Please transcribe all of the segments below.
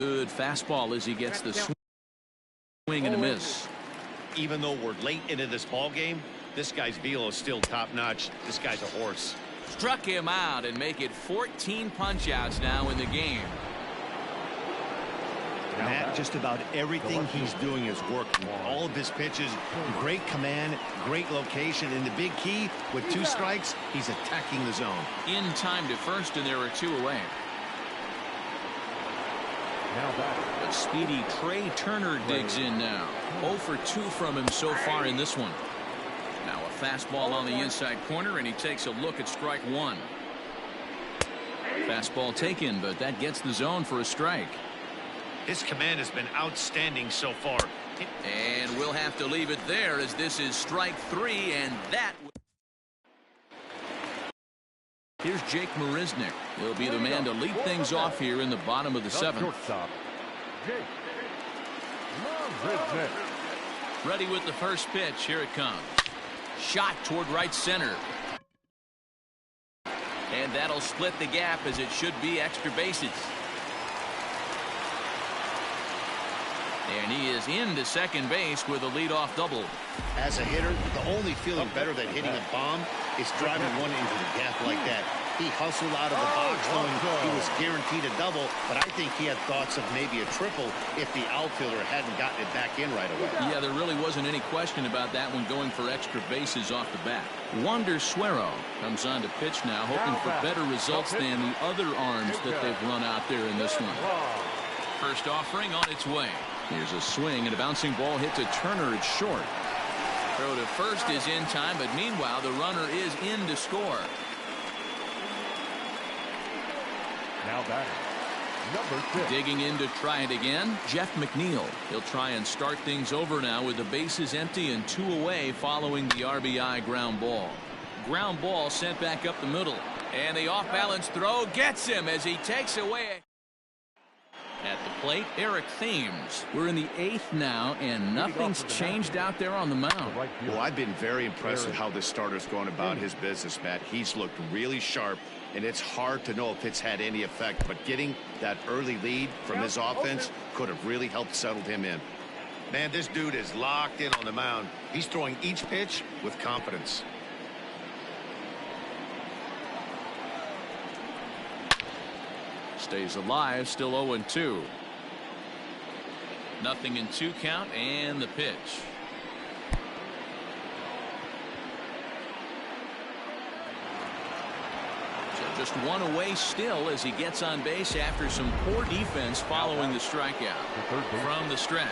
Good fastball as he gets the swing and a miss. Even though we're late into this ball game, this guy's velo is still top notch. This guy's a horse. Struck him out and make it 14 punch-outs now in the game. Matt, just about everything he's doing is working. All of his pitches, great command, great location, and the big key, with 2 strikes, he's attacking the zone. In time to first, and there are 2 away. But speedy Trey Turner digs in now. 0 for 2 from him so far in this one. Now a fastball on the inside corner, and he takes a look at strike 1. Fastball taken, but that gets the zone for a strike. His command has been outstanding so far. And we'll have to leave it there, as this is strike 3, and that... Here's Jake Marisnick. He'll be the man to lead things off here in the bottom of the 7th. Ready with the first pitch. Here it comes. Shot toward right center. And that'll split the gap, as it should be extra bases. And he is into second base with a leadoff double. As a hitter, the only feeling better than hitting a bomb is driving one into the gap like that. He hustled out of the box knowing he was guaranteed a double, but I think he had thoughts of maybe a triple if the outfielder hadn't gotten it back in right away. Yeah, there really wasn't any question about that one, going for extra bases off the bat. Wander Suero comes on to pitch now, hoping for better results than the other arms that they've run out there in this one. First offering on its way. Here's a swing, and a bouncing ball hit to Turner. It's short. Throw to first is in time, but meanwhile the runner is in to score. Now batting, number 6. Digging in to try it again, Jeff McNeil. He'll try and start things over now with the bases empty and 2 away following the RBI ground ball. Ground ball sent back up the middle, and the off-balance throw gets him as he takes away. At the plate, Eric Thames. We're in the 8th now, and nothing's changed out there on the mound. Well, I've been very impressed with how this starter's going about his business, Matt. He's looked really sharp, and it's hard to know if it's had any effect, but getting that early lead from his offense could have really helped settle him in. Man, this dude is locked in on the mound. He's throwing each pitch with confidence. Stays alive, still 0-2. Nothing in 2 count, and the pitch. So just 1 away still as he gets on base after some poor defense following the strikeout. From the stretch,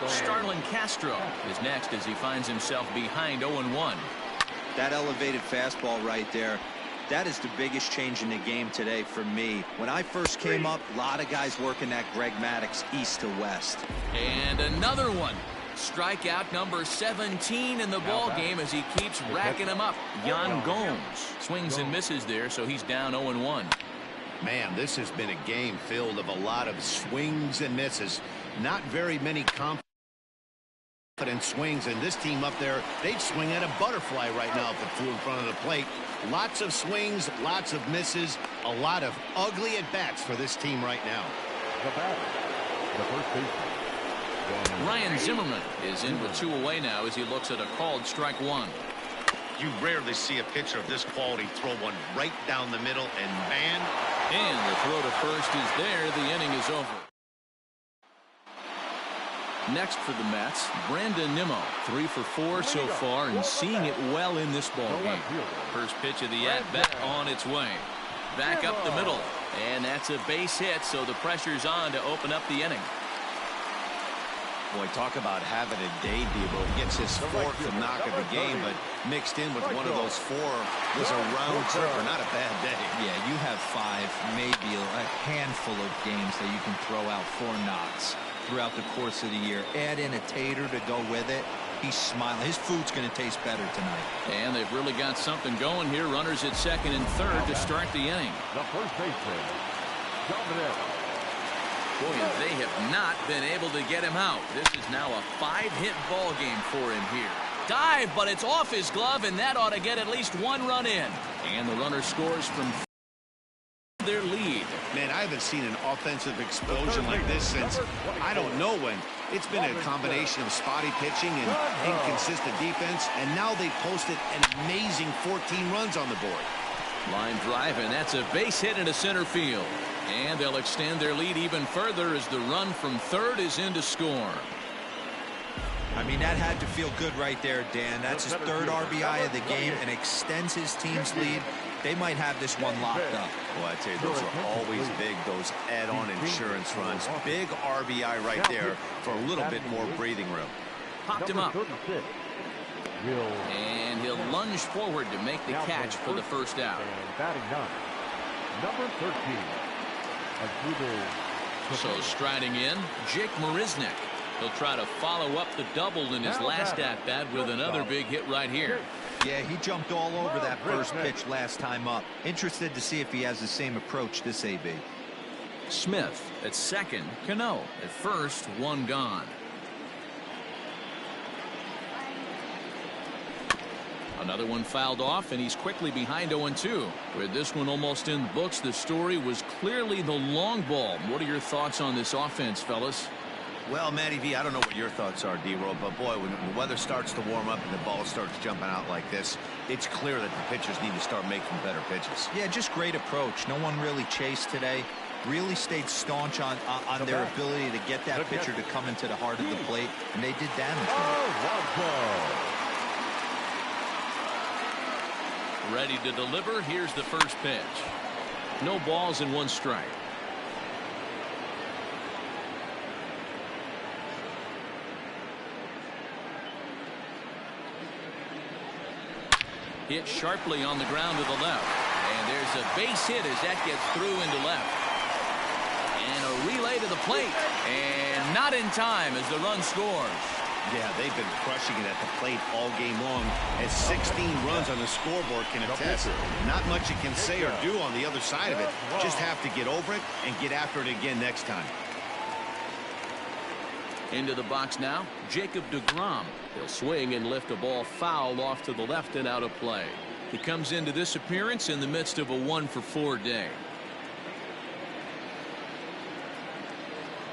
Starlin Castro is next as he finds himself behind 0-1. That elevated fastball right there. That is the biggest change in the game today for me. When I first came up, a lot of guys working that Greg Maddux east to west. And another one. Strikeout number 17 in the ball game as he keeps racking them up. Yan Gomes swings and misses there, so he's down 0-1. Man, this has been a game filled of a lot of swings and misses. Not very many confident swings, and this team up there, they'd swing at a butterfly right now if it flew in front of the plate. Lots of swings, lots of misses, a lot of ugly at-bats for this team right now. The first baseman, Ryan Zimmerman is in with 2 away now as he looks at a called strike 1. You rarely see a pitcher of this quality throw one right down the middle, and man. And the throw to first is there. The inning is over. Next for the Mets, Brandon Nimmo, 3 for 4 so far, and seeing it well in this ball game. First pitch of the at-bat on its way. Back up the middle, and that's a base hit, so the pressure's on to open up the inning. Boy, talk about having a day, Debo. He gets his 4th knock of the game, but mixed in with one of those 4 was a round tripper. Not a bad day. Yeah, you have 5, maybe a handful of games that you can throw out 4 knocks throughout the course of the year. Add in a tater to go with it. He's smiling. His food's going to taste better tonight. And they've really got something going here. Runners at 2nd and 3rd to start the inning. the first baseman, Dominic. Boy, they have not been able to get him out. This is now a 5-hit ball game for him here. Dive, but it's off his glove, and that ought to get at least 1 run in. And the runner scores from their lead. Man, I haven't seen an offensive explosion like this since I don't know when. It's been a combination of spotty pitching and inconsistent defense, and now they posted an amazing 14 runs on the board. Line drive, and that's a base hit into center field. And they'll extend their lead even further as the run from third is in to score. I mean, that had to feel good right there, Dan. That's his third RBI of the game and extends his team's lead. They might have this one locked up. Well, I tell you, those are always big, those add-on insurance runs. Big RBI right there for a little bit more breathing room. Popped him up. And he'll lunge forward to make the catch for the first out. Batting ninth, number 13. So striding in, Jake Marisnick. He'll try to follow up the double in his last at-bat with another big hit right here. Yeah, he jumped all over that first pitch last time up. Interested to see if he has the same approach this AB. Smith at second, Cano at first, one gone. Another one fouled off, and he's quickly behind 0-2. With this one almost in the books, the story was clearly the long ball. What are your thoughts on this offense, fellas? Well, Matty V, I don't know what your thoughts are, D-Roll, but boy, when the weather starts to warm up and the ball starts jumping out like this, it's clear that the pitchers need to start making better pitches. Yeah, just great approach. No one really chased today. Really stayed staunch on their ability to get that pitcher to come into the heart of the plate, and they did damage. Ready to deliver. Here's the first pitch. No balls and one strike. Hit sharply on the ground to the left. And there's a base hit as that gets through into left. And a relay to the plate. And not in time as the run scores. Yeah, they've been crushing it at the plate all game long, as 16 runs on the scoreboard can attest. Not much you can say or do on the other side of it. Just have to get over it and get after it again next time. Into the box now, Jacob deGrom. He'll swing and lift a ball foul off to the left and out of play. He comes into this appearance in the midst of a 1-for-4 day.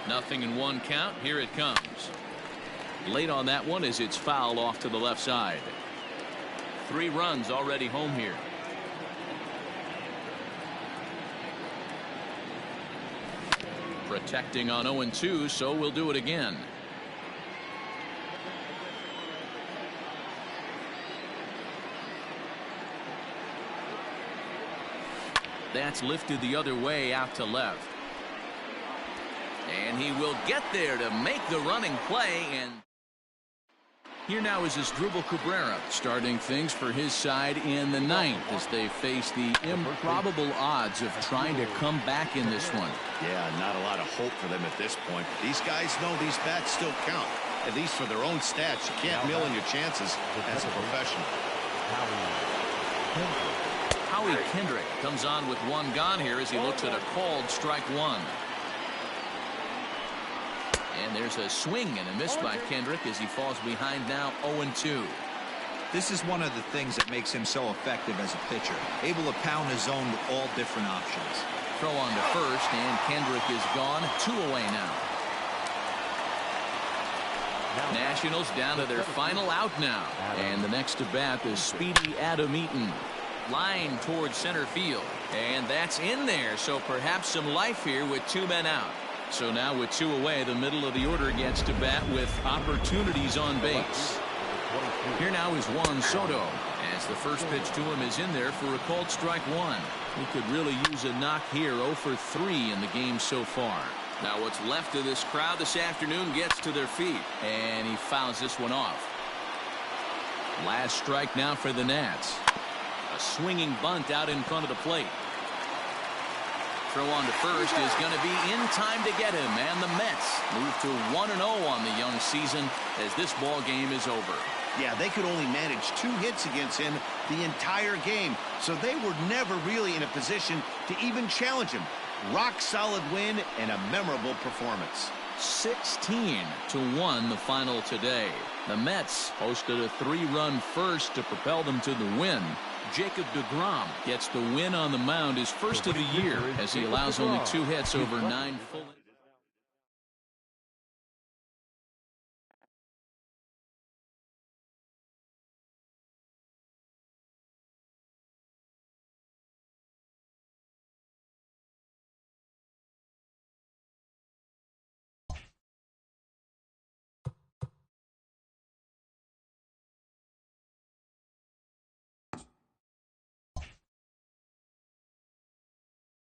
0-1 count. Here it comes. Late on that one as it's fouled off to the left side. 3 runs already home here. Protecting on 0-2, so we'll do it again. That's lifted the other way out to left. And he will get there to make the running play. And here now is Asdrubal Cabrera starting things for his side in the 9th as they face the improbable odds of trying to come back in this one. Yeah, not a lot of hope for them at this point. These guys know these bats still count, at least for their own stats. You can't mill in your chances as a professional. Howie Kendrick comes on with 1 gone here as he looks at a called strike 1. And there's a swing and a miss by Kendrick as he falls behind now 0-2. This is one of the things that makes him so effective as a pitcher. Able to pound his zone with all different options. Throw on to first, and Kendrick is gone. 2 away now. Nationals down to their final out now. And the next to bat is speedy Adam Eaton. Line towards center field. And that's in there, so perhaps some life here with 2 men out. So now with 2 away, the middle of the order gets to bat with opportunities on base. Here now is Juan Soto as the first pitch to him is in there for a called strike 1. He could really use a knock here. 0 for 3 in the game so far. Now what's left of this crowd this afternoon gets to their feet, and he fouls this one off. Last strike now for the Nats. A swinging bunt out in front of the plate. Throw on to first is going to be in time to get him, and the Mets move to 1-0 on the young season as this ball game is over. Yeah, they could only manage 2 hits against him the entire game, so they were never really in a position to even challenge him. Rock solid win and a memorable performance. 16-1 the final today. The Mets posted a 3-run first to propel them to the win. Jacob deGrom gets the win on the mound, his first of the year, as he allows only 2 hits over 9 full innings.